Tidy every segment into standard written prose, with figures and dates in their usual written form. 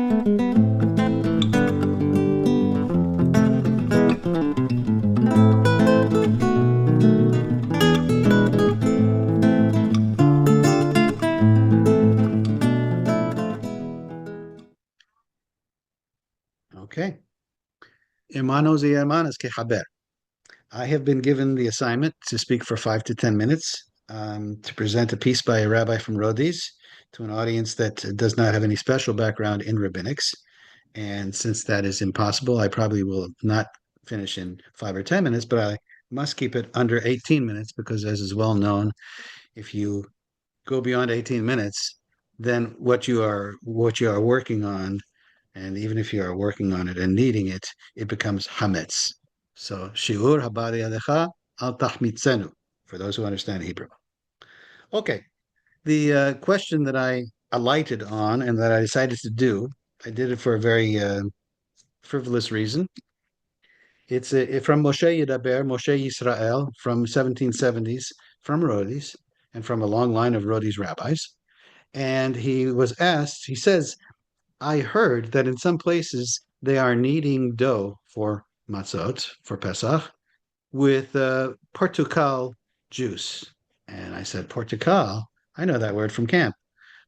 Okay. Hermanos y hermanas que haber. I have been given the assignment to speak for 5 to 10 minutes, to present a piece by a rabbi from Rhodes to an audience that does not have any special background in rabbinics. And since that is impossible, I probably will not finish in 5 or 10 minutes, but I must keep it under 18 minutes because, as is well known, if you go beyond 18 minutes, then what you are working on, and even if you are working on it and needing it, it becomes hametz. So shiur habari alecha al tahmitzenu, for those who understand Hebrew. Okay, the question that I alighted on and that I decided to do, I did it for a very frivolous reason. It's from Moshe Yidaber, Moshe Yisrael, from 1770s, from Rhodes, and from a long line of Rhodes rabbis. And he was asked, he says, I heard that in some places they are kneading dough for matzot, for Pesach, with portugal juice. And I said, portugal? I know that word from camp,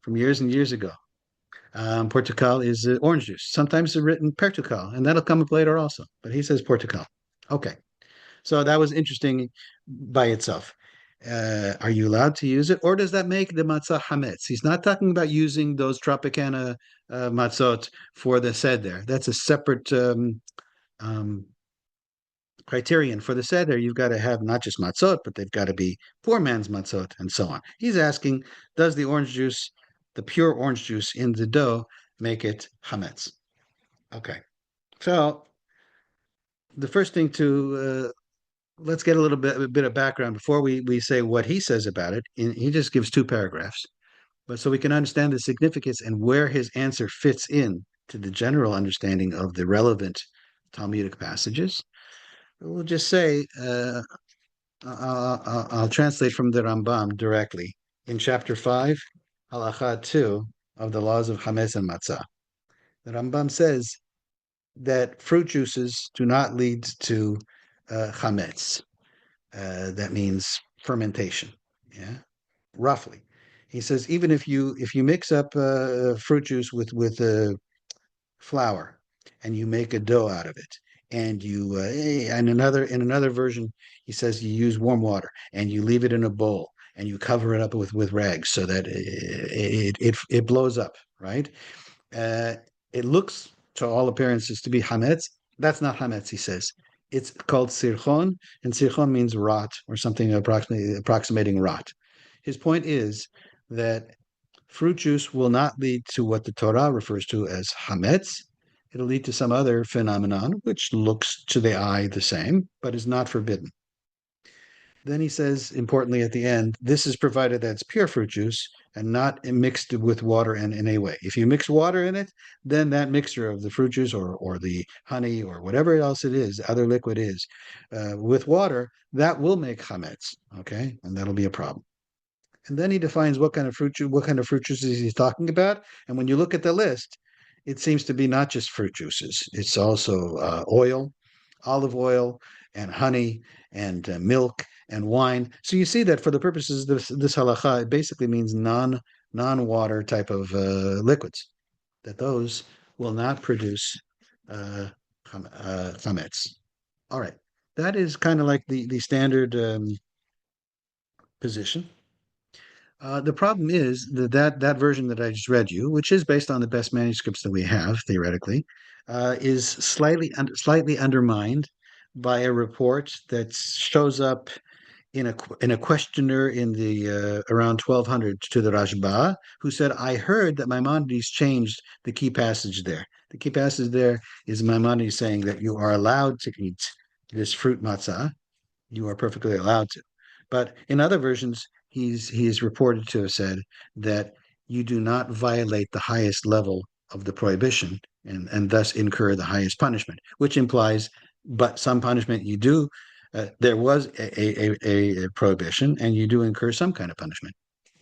from years and years ago. Portugal is orange juice. Sometimes it's written pertucal, and that'll come up later also. But he says portugal. Okay. So that was interesting by itself. Are you allowed to use it, or does that make the matzah hametz? He's not talking about using those Tropicana matzot for the seder. That's a separate criterion. For the seder. You've got to have not just matzot, but they've got to be poor man's matzot, and so on. He's asking, does the orange juice, the pure orange juice in the dough, make it hametz? Okay. So the first thing to let's get a bit of background before we say what he says about it. He just gives 2 paragraphs, but so we can understand the significance and where his answer fits in to the general understanding of the relevant Talmudic passages. We'll just say, I'll translate from the Rambam directly in chapter 5, halacha 2 of the laws of Hametz and Matzah. The Rambam says that fruit juices do not lead to chametz. That means fermentation. Yeah, roughly. He says even if you mix up fruit juice with flour and you make a dough out of it, and you and in another version he says you use warm water and you leave it in a bowl and you cover it up with rags so that it blows up, right? It looks to all appearances to be hametz. That's not hametz, he says. It's called sirchon, and sirchon means rot or something approximating rot. His point is that fruit juice will not lead to what the Torah refers to as hametz. It'll lead to some other phenomenon which looks to the eye the same, but is not forbidden. Then he says, importantly at the end, this is provided that it's pure fruit juice and not mixed with water in any way. If you mix water in it, then that mixture of the fruit juice or the honey or whatever else it is, other liquid is, with water, that will make chametz, okay? And that'll be a problem. And then he defines what kind of fruit juices he's talking about. And when you look at the list, it seems to be not just fruit juices. It's also oil, olive oil, and honey, and milk, and wine. So you see that for the purposes of this halacha, it basically means non-water type of liquids, that those will not produce chametz. All right. That is kind of like the standard position. The problem is that version that I just read you, which is based on the best manuscripts that we have theoretically, is slightly undermined by a report that shows up in a questioner in the around 1200 to the Rashba, who said, "I heard that Maimonides changed the key passage there. The key passage there is Maimonides saying that you are allowed to eat this fruit matzah. You are perfectly allowed to, but in other versions." He is reported to have said that you do not violate the highest level of the prohibition and thus incur the highest punishment, which implies, but some punishment you do. There was a prohibition, and you do incur some kind of punishment.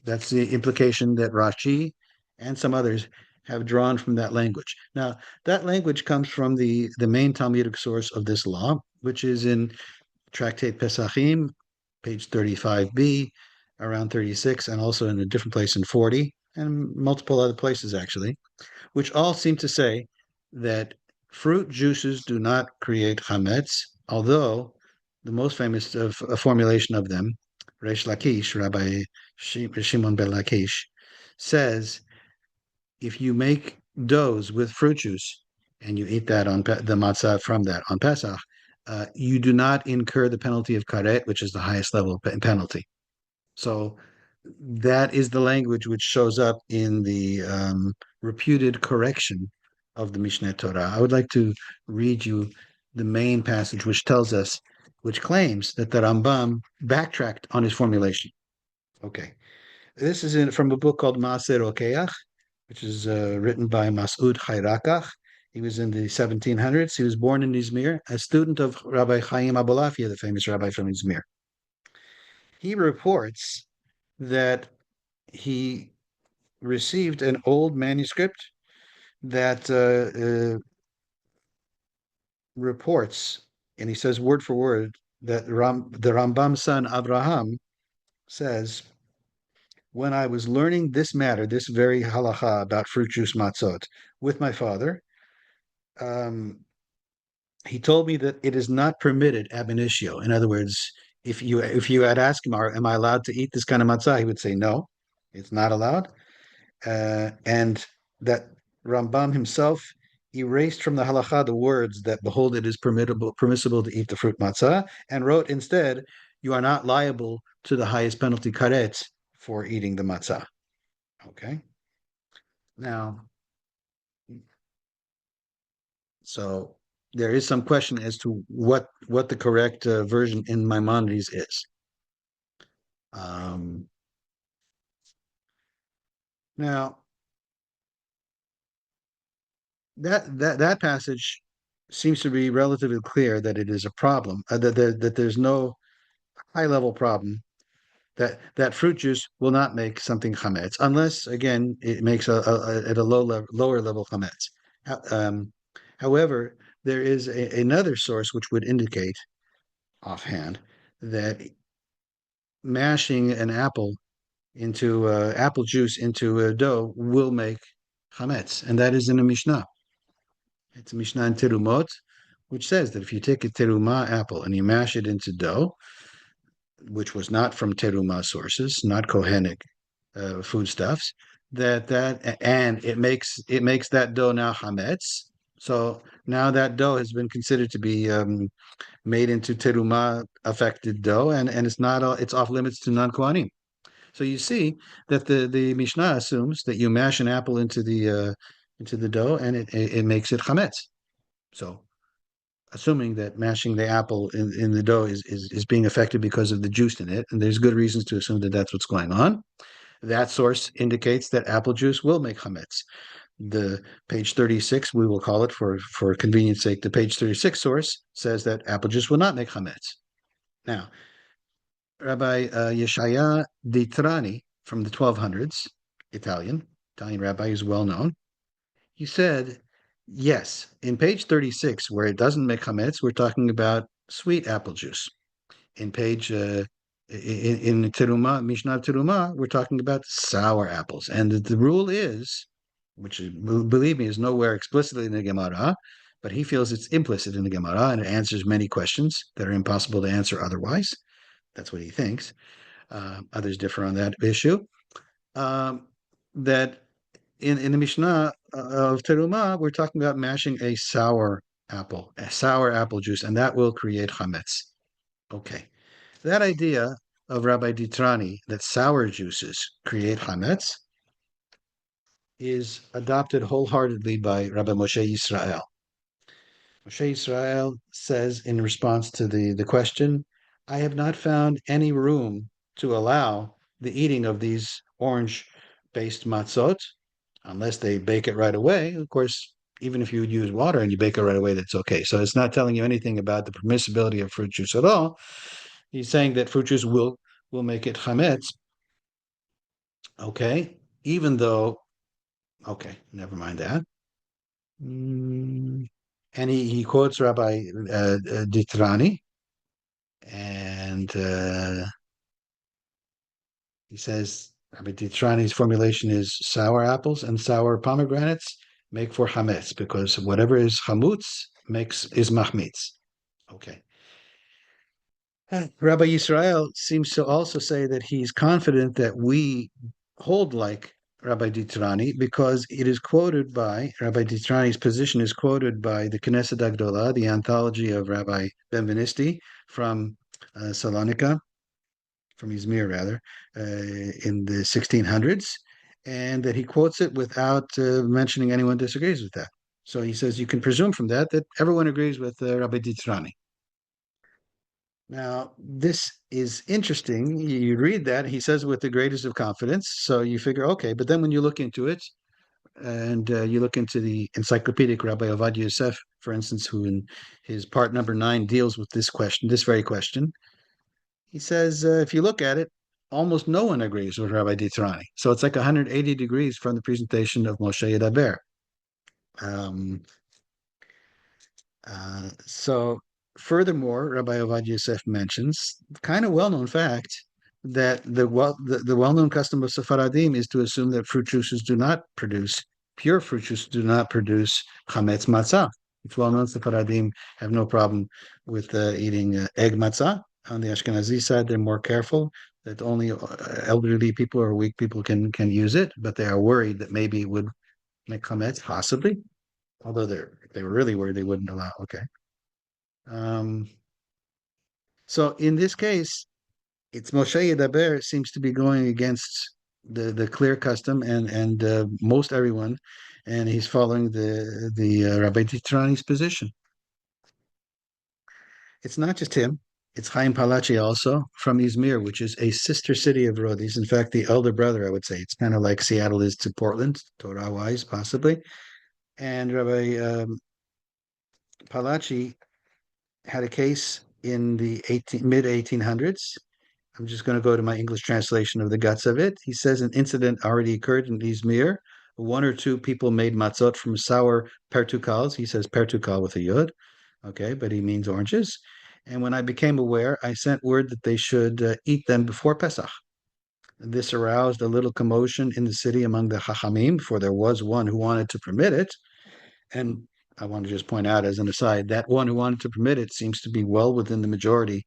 That's the implication that Rashi and some others have drawn from that language. Now, that language comes from the main Talmudic source of this law, which is in Tractate Pesachim, page 35b, around 36, and also in a different place in 40, and multiple other places actually, which all seem to say that fruit juices do not create chametz, although the most famous formulation of them, Reish Lakish, Rabbi Shimon ben Lakish, says if you make doughs with fruit juice and you eat that on the matzah from that on Pesach, you do not incur the penalty of karet, which is the highest level penalty. So that is the language which shows up in the reputed correction of the Mishneh Torah. I would like to read you the main passage which tells us, which claims that the Rambam backtracked on his formulation. Okay. This is from a book called Maaser Rokeach, which is written by Mas'ud Chayrakach. He was in the 1700s. He was born in Izmir, a student of Rabbi Chaim Abulafia, the famous rabbi from Izmir. He reports that he received an old manuscript that reports, and he says word for word, that the Rambam's son Abraham says, when I was learning this matter, this very halacha about fruit juice matzot with my father, he told me that it is not permitted ab initio. In other words, if you had asked him, am I allowed to eat this kind of matzah? He would say, no, it's not allowed. And that Rambam himself erased from the halacha the words that behold, it is permissible to eat the fruit matzah, and wrote instead, you are not liable to the highest penalty karet for eating the matzah. Okay. Now, so there is some question as to what the correct version in Maimonides is. Now, that passage seems to be relatively clear that it is a problem, that there's no high level problem, that fruit juice will not make something chametz unless again it makes at a lower level chametz. However, there is another source which would indicate offhand that mashing an apple into apple juice into a dough will make chametz, and that is in a Mishnah. It's a Mishnah in Terumot, which says that if you take a teruma apple and you mash it into dough, which was not from teruma sources, not Kohenic foodstuffs, and it makes that dough now chametz. So now that dough has been considered to be made into teruma affected dough, and it's off limits to non-Kohanim. So you see that the Mishnah assumes that you mash an apple into the dough and it makes it chametz. So assuming that mashing the apple in the dough is being affected because of the juice in it, and there's good reasons to assume that that's what's going on, that source indicates that apple juice will make chametz. The page 36, we will call it for convenience sake, the page 36 source says that apple juice will not make chametz. Now, Rabbi Yeshaya di Trani from the 1200s, Italian rabbi who's well known, he said, yes, in page 36, where it doesn't make chametz, we're talking about sweet apple juice. In page in Teruma, Mishnah Teruma, we're talking about sour apples. And the rule is, which believe me is nowhere explicitly in the Gemara, but he feels it's implicit in the Gemara, and it answers many questions that are impossible to answer otherwise. That's what he thinks. Others differ on that issue. That in the Mishnah of Teruma, we're talking about mashing a sour apple juice, and that will create chametz. Okay. That idea of Rabbi Ditrani that sour juices create chametz is adopted wholeheartedly by Rabbi Moshe Yisrael. Moshe Yisrael says in response to the question, I have not found any room to allow the eating of these orange-based matzot unless they bake it right away. Of course, even if you use water and you bake it right away, that's okay. So it's not telling you anything about the permissibility of fruit juice at all. He's saying that fruit juice will make it chametz. Okay, even though Okay, never mind that. And he quotes Rabbi Ditrani, and he says Rabbi Ditrani's formulation is sour apples and sour pomegranates make for chametz, because whatever is chamutz is machmitz. Okay. Rabbi Yisrael seems to also say that he's confident that we hold like Rabbi Ditrani, because it is quoted by Rabbi Ditrani's position is quoted by the Knesset Agdolah, the anthology of Rabbi Benvenisti from Salonika, from Izmir rather, in the 1600s, and that he quotes it without mentioning anyone disagrees with that. So he says you can presume from that everyone agrees with Rabbi Ditrani. Now, this is interesting. You read that, he says with the greatest of confidence. So you figure, okay, but then when you look into it, and you look into the encyclopedic Rabbi Ovadia Yosef, for instance, who in his part number 9 deals with this question, this very question, he says, if you look at it, almost no one agrees with Rabbi Ditrani. So it's like 180 degrees from the presentation of Moshe Yidaber. Um, so, furthermore, Rabbi Ovadia Yosef mentions kind of well-known fact that the well-known custom of Sephardim is to assume that pure fruit juices do not produce chametz matzah. It's well-known Sephardim have no problem with eating egg matzah. On the Ashkenazi side, they're more careful that only elderly people or weak people can use it, but they are worried that maybe it would make chametz, possibly. Although they were really worried they wouldn't allow. Okay. Um, so in this case, it's Moshe Yidaber seems to be going against the clear custom and most everyone, and he's following the Rabbi Titrani's position. It's not just him. It's Chaim Palachi also from Izmir, which is a sister city of Rhodes. In fact, the elder brother, I would say. It's kind of like Seattle is to Portland, Torah-wise, possibly. And Rabbi Palachi had a case in the mid 1800s. I'm just going to go to my English translation of the guts of it. He says an incident already occurred in Izmir. One or two people made matzot from sour pertukals. He says pertukal with a yud. Okay, but he means oranges. And when I became aware, I sent word that they should eat them before Pesach. This aroused a little commotion in the city among the Chachamim, for there was one who wanted to permit it. And I want to just point out as an aside, that one who wanted to permit it seems to be well within the majority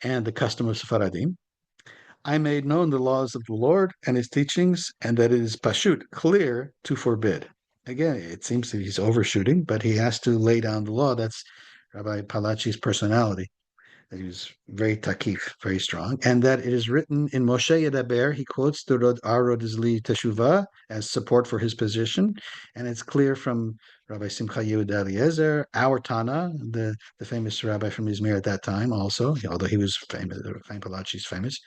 and the custom of Sephardim. I made known the laws of the Lord and his teachings, and that it is pashut, clear, to forbid. Again, it seems that he's overshooting, but he has to lay down the law. That's Rabbi Palachi's personality. That he was very takif, very strong, and that it is written in Moshe Yidaber. He quotes the Rod Zli Teshuvah as support for his position, and it's clear from Rabbi Simcha Yehuda Eliezer, our Tana, the famous rabbi from Izmir at that time, also, although he was famous, Chaim Palachi's famous,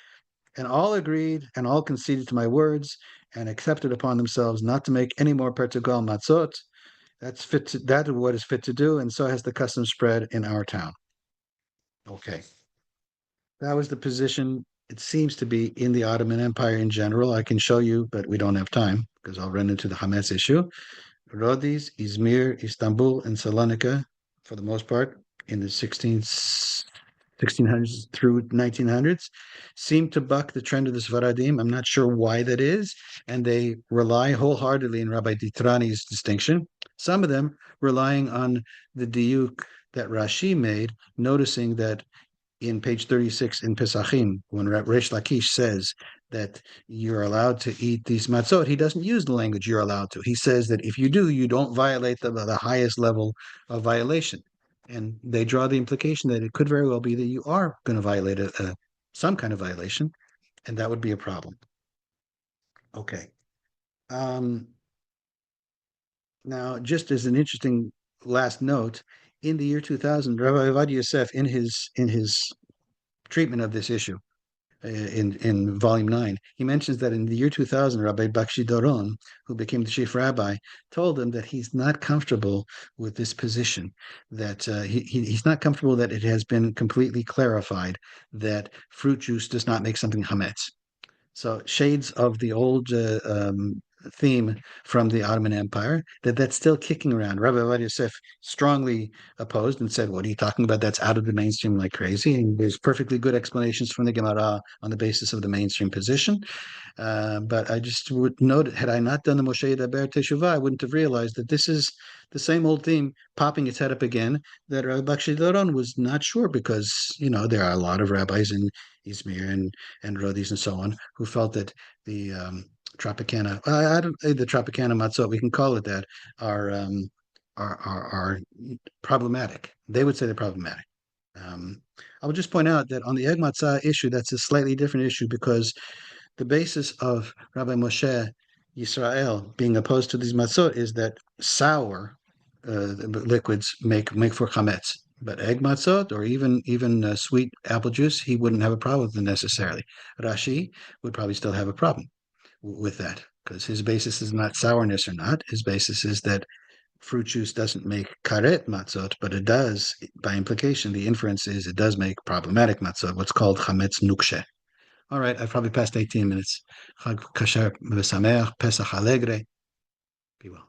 and all agreed and all conceded to my words and accepted upon themselves not to make any more pertugal matzot. That is what is fit to do, and so has the custom spread in our town. Okay. That was the position it seems to be in the Ottoman Empire in general. I can show you, but we don't have time because I'll run into the Hametz issue. Rhodes, Izmir, Istanbul, and Salonika, for the most part, in the 1600s through 1900s, seem to buck the trend of the Sfaradim. I'm not sure why that is, and they rely wholeheartedly in Rabbi Ditrani's distinction. Some of them relying on the diuk that Rashi made, noticing that in page 36 in Pesachim, when Resh Lakish says that you're allowed to eat these matzot, he doesn't use the language you're allowed to. He says that if you do, you don't violate the highest level of violation. And they draw the implication that it could very well be that you are going to violate some kind of violation, and that would be a problem. Okay. Now, just as an interesting last note, in the year 2000, Rabbi Ovadia Yosef, in his treatment of this issue, in volume 9, he mentions that in the year 2000, Rabbi Bakshi Doron, who became the chief rabbi, told him that he's not comfortable with this position, that he's not comfortable that it has been completely clarified that fruit juice does not make something hametz. So shades of the old theme from the Ottoman Empire, that's still kicking around. Rabbi Yosef strongly opposed and said, what are you talking about? That's out of the mainstream like crazy. And there's perfectly good explanations from the Gemara on the basis of the mainstream position. But I just would note, had I not done the Moshe Yidaber Teshuvah, I wouldn't have realized that this is the same old theme popping its head up again, that Rabbi Bakshi Doron was not sure, because, there are a lot of rabbis in Izmir and Rhodes and so on who felt that the Tropicana, I don't the Tropicana matzot, we can call it that, are problematic. They would say they're problematic. I would just point out that on the egg matzah issue, that's a slightly different issue, because the basis of Rabbi Moshe Yisrael being opposed to these matzot is that sour liquids make for chametz, but egg matzot or even sweet apple juice, he wouldn't have a problem with it necessarily. Rashi would probably still have a problem with that, because his basis is not sourness or not. His basis is that fruit juice doesn't make karet matzot, but it does, by implication, the inference is it does make problematic matzot, what's called chametz nukshe. All right, I've probably passed 18 minutes. Chag kasher v'sameach, Pesach alegre. Be well.